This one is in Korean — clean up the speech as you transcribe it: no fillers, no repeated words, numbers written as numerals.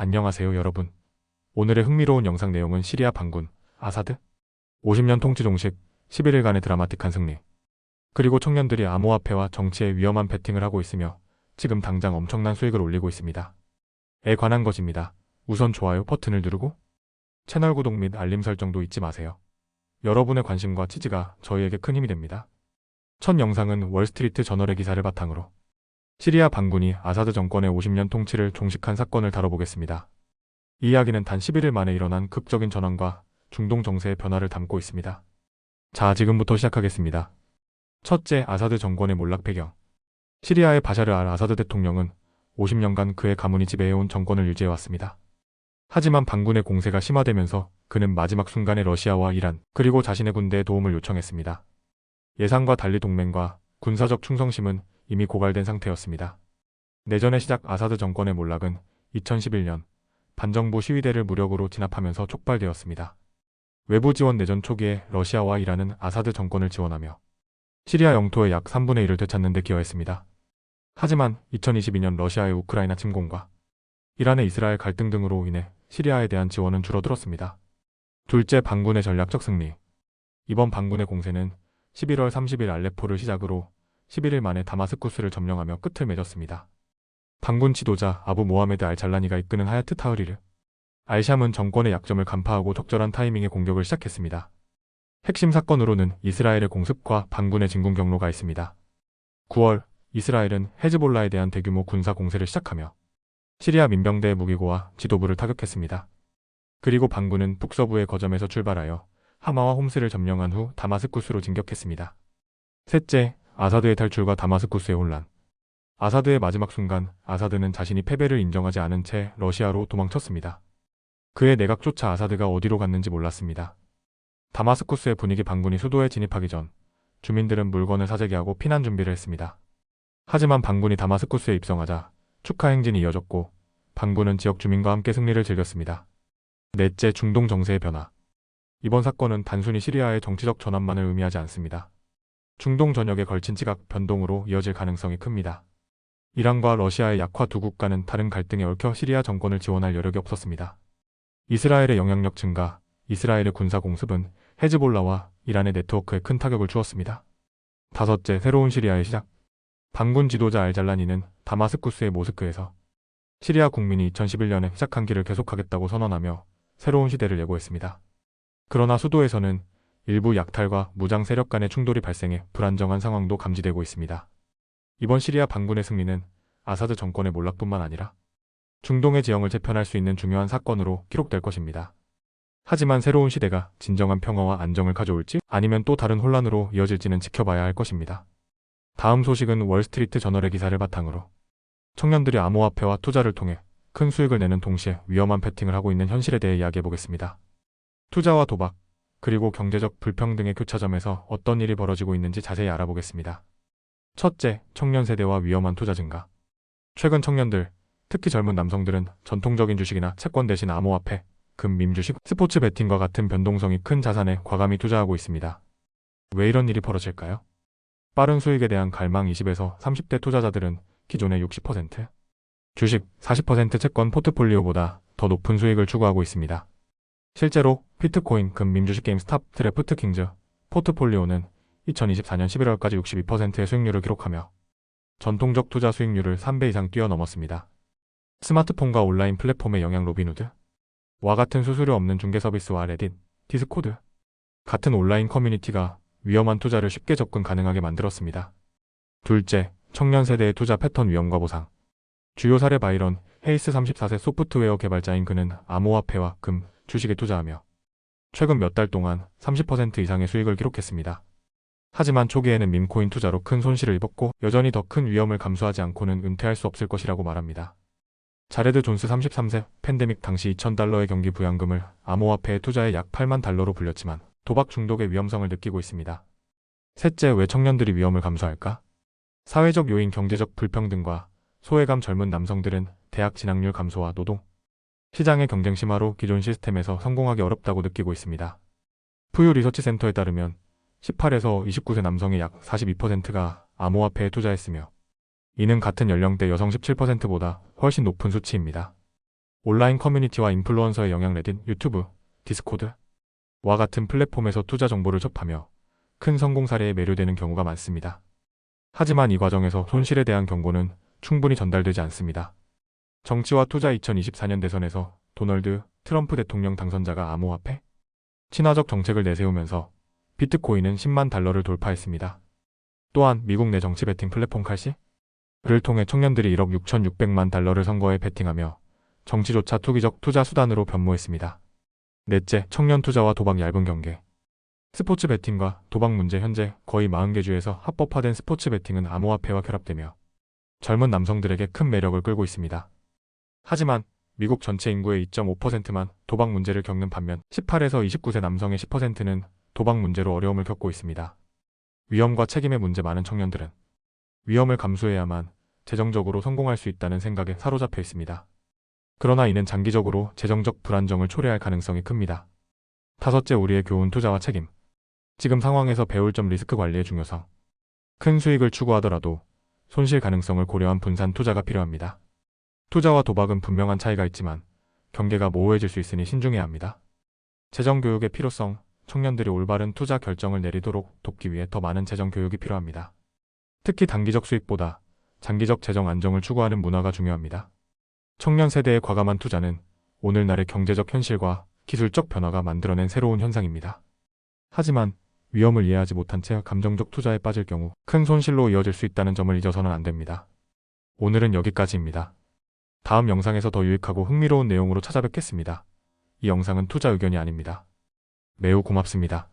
안녕하세요 여러분. 오늘의 흥미로운 영상 내용은 시리아 반군, 아사드? 50년 통치 종식, 11일간의 드라마틱한 승리. 그리고 청년들이 암호화폐와 정치에 위험한 베팅을 하고 있으며 지금 당장 엄청난 수익을 올리고 있습니다. 에 관한 것입니다. 우선 좋아요 버튼을 누르고 채널 구독 및 알림 설정도 잊지 마세요. 여러분의 관심과 지지가 저희에게 큰 힘이 됩니다. 첫 영상은 월스트리트 저널의 기사를 바탕으로 시리아 반군이 아사드 정권의 50년 통치를 종식한 사건을 다뤄보겠습니다. 이 이야기는 단 11일 만에 일어난 극적인 전환과 중동 정세의 변화를 담고 있습니다. 자, 지금부터 시작하겠습니다. 첫째, 아사드 정권의 몰락 배경. 시리아의 바샤르 알 아사드 대통령은 50년간 그의 가문이 지배해온 정권을 유지해왔습니다. 하지만 반군의 공세가 심화되면서 그는 마지막 순간에 러시아와 이란, 그리고 자신의 군대에 도움을 요청했습니다. 예상과 달리 동맹과 군사적 충성심은 이미 고갈된 상태였습니다. 내전의 시작. 아사드 정권의 몰락은 2011년 반정부 시위대를 무력으로 진압하면서 촉발되었습니다. 외부 지원. 내전 초기에 러시아와 이란은 아사드 정권을 지원하며 시리아 영토의 약 3분의 1을 되찾는 데 기여했습니다. 하지만 2022년 러시아의 우크라이나 침공과 이란의 이스라엘 갈등 등으로 인해 시리아에 대한 지원은 줄어들었습니다. 둘째, 반군의 전략적 승리. 이번 반군의 공세는 11월 30일 알레포를 시작으로 11일 만에 다마스쿠스를 점령하며 끝을 맺었습니다. 반군 지도자 아부 모하메드 알잘라니가 이끄는 하야트 타흐리르 알샴은 정권의 약점을 간파하고 적절한 타이밍에 공격을 시작했습니다. 핵심 사건으로는 이스라엘의 공습과 반군의 진군 경로가 있습니다. 9월, 이스라엘은 헤즈볼라에 대한 대규모 군사 공세를 시작하며 시리아 민병대의 무기고와 지도부를 타격했습니다. 그리고 반군은 북서부의 거점에서 출발하여 하마와 홈스를 점령한 후 다마스쿠스로 진격했습니다. 셋째, 아사드의 탈출과 다마스쿠스의 혼란. 아사드의 마지막 순간, 아사드는 자신이 패배를 인정하지 않은 채 러시아로 도망쳤습니다. 그의 내각조차 아사드가 어디로 갔는지 몰랐습니다. 다마스쿠스의 분위기. 반군이 수도에 진입하기 전 주민들은 물건을 사재기하고 피난 준비를 했습니다. 하지만 반군이 다마스쿠스에 입성하자 축하 행진이 이어졌고 반군은 지역 주민과 함께 승리를 즐겼습니다. 넷째, 중동 정세의 변화. 이번 사건은 단순히 시리아의 정치적 전환만을 의미하지 않습니다. 중동 전역에 걸친 지각 변동으로 이어질 가능성이 큽니다. 이란과 러시아의 약화. 두 국가는 다른 갈등에 얽혀 시리아 정권을 지원할 여력이 없었습니다. 이스라엘의 영향력 증가. 이스라엘의 군사 공습은 헤즈볼라와 이란의 네트워크에 큰 타격을 주었습니다. 다섯째, 새로운 시리아의 시작. 반군 지도자 알잘라니는 다마스쿠스의 모스크에서 시리아 국민이 2011년에 시작한 길을 계속하겠다고 선언하며 새로운 시대를 예고했습니다. 그러나 수도에서는 일부 약탈과 무장 세력 간의 충돌이 발생해 불안정한 상황도 감지되고 있습니다. 이번 시리아 반군의 승리는 아사드 정권의 몰락뿐만 아니라 중동의 지형을 재편할 수 있는 중요한 사건으로 기록될 것입니다. 하지만 새로운 시대가 진정한 평화와 안정을 가져올지 아니면 또 다른 혼란으로 이어질지는 지켜봐야 할 것입니다. 다음 소식은 월스트리트 저널의 기사를 바탕으로 청년들이 암호화폐와 투자를 통해 큰 수익을 내는 동시에 위험한 베팅을 하고 있는 현실에 대해 이야기해보겠습니다. 투자와 도박, 그리고 경제적 불평등의 교차점에서 어떤 일이 벌어지고 있는지 자세히 알아보겠습니다. 첫째, 청년 세대와 위험한 투자 증가. 최근 청년들, 특히 젊은 남성들은 전통적인 주식이나 채권 대신 암호화폐, 금, 밈주식, 스포츠 베팅과 같은 변동성이 큰 자산에 과감히 투자하고 있습니다. 왜 이런 일이 벌어질까요? 빠른 수익에 대한 갈망. 20에서 30대 투자자들은 기존의 60%, 주식 40% 채권 포트폴리오보다 더 높은 수익을 추구하고 있습니다. 실제로 비트코인, 금, 밈주식, 게임스탑, 드래프트킹즈 포트폴리오는 2024년 11월까지 62%의 수익률을 기록하며 전통적 투자 수익률을 3배 이상 뛰어넘었습니다. 스마트폰과 온라인 플랫폼의 영향. 로빈후드 와 같은 수수료 없는 중개 서비스와 레딧, 디스코드 같은 온라인 커뮤니티가 위험한 투자를 쉽게 접근 가능하게 만들었습니다. 둘째, 청년 세대의 투자 패턴. 위험과 보상. 주요 사례. 바이런 헤이스 34세 소프트웨어 개발자인 그는 암호화폐와 금, 주식에 투자하며 최근 몇 달 동안 30% 이상의 수익을 기록했습니다. 하지만 초기에는 밈코인 투자로 큰 손실을 입었고 여전히 더 큰 위험을 감수하지 않고는 은퇴할 수 없을 것이라고 말합니다. 자레드 존스 33세 팬데믹 당시 $2,000의 경기 부양금을 암호화폐에 투자해 약 $80,000로 불렸지만 도박 중독의 위험성을 느끼고 있습니다. 셋째, 왜 청년들이 위험을 감수할까? 사회적 요인. 경제적 불평등과 소외감. 젊은 남성들은 대학 진학률 감소와 노동 시장의 경쟁 심화로 기존 시스템에서 성공하기 어렵다고 느끼고 있습니다. 푸유 리서치 센터에 따르면 18에서 29세 남성의 약 42%가 암호화폐에 투자했으며 이는 같은 연령대 여성 17%보다 훨씬 높은 수치입니다. 온라인 커뮤니티와 인플루언서의 영향 레딧, 유튜브, 디스코드와 같은 플랫폼에서 투자 정보를 접하며 큰 성공 사례에 매료되는 경우가 많습니다. 하지만 이 과정에서 손실에 대한 경고는 충분히 전달되지 않습니다. 정치와 투자 2024년 대선에서 도널드 트럼프 대통령 당선자가 암호화폐 친화적 정책을 내세우면서 비트코인은 10만 달러를 돌파했습니다. 또한 미국 내 정치 베팅 플랫폼 칼시를 통해 청년들이 1억 6,600만 달러를 선거에 베팅하며 정치조차 투기적 투자 수단으로 변모했습니다. 넷째, 청년 투자와 도박 얇은 경계. 스포츠 베팅과 도박 문제. 현재 거의 40개 주에서 합법화된 스포츠 베팅은 암호화폐와 결합되며 젊은 남성들에게 큰 매력을 끌고 있습니다. 하지만 미국 전체 인구의 2.5%만 도박 문제를 겪는 반면 18에서 29세 남성의 10%는 도박 문제로 어려움을 겪고 있습니다. 위험과 책임의 문제. 많은 청년들은 위험을 감수해야만 재정적으로 성공할 수 있다는 생각에 사로잡혀 있습니다. 그러나 이는 장기적으로 재정적 불안정을 초래할 가능성이 큽니다. 다섯째, 우리의 교훈. 투자와 책임. 지금 상황에서 배울 점. 리스크 관리의 중요성. 큰 수익을 추구하더라도 손실 가능성을 고려한 분산 투자가 필요합니다. 투자와 도박은 분명한 차이가 있지만 경계가 모호해질 수 있으니 신중해야 합니다. 재정 교육의 필요성. 청년들이 올바른 투자 결정을 내리도록 돕기 위해 더 많은 재정 교육이 필요합니다. 특히 단기적 수익보다 장기적 재정 안정을 추구하는 문화가 중요합니다. 청년 세대의 과감한 투자는 오늘날의 경제적 현실과 기술적 변화가 만들어낸 새로운 현상입니다. 하지만 위험을 이해하지 못한 채 감정적 투자에 빠질 경우 큰 손실로 이어질 수 있다는 점을 잊어서는 안 됩니다. 오늘은 여기까지입니다. 다음 영상에서 더 유익하고 흥미로운 내용으로 찾아뵙겠습니다. 이 영상은 투자 의견이 아닙니다. 매우 고맙습니다.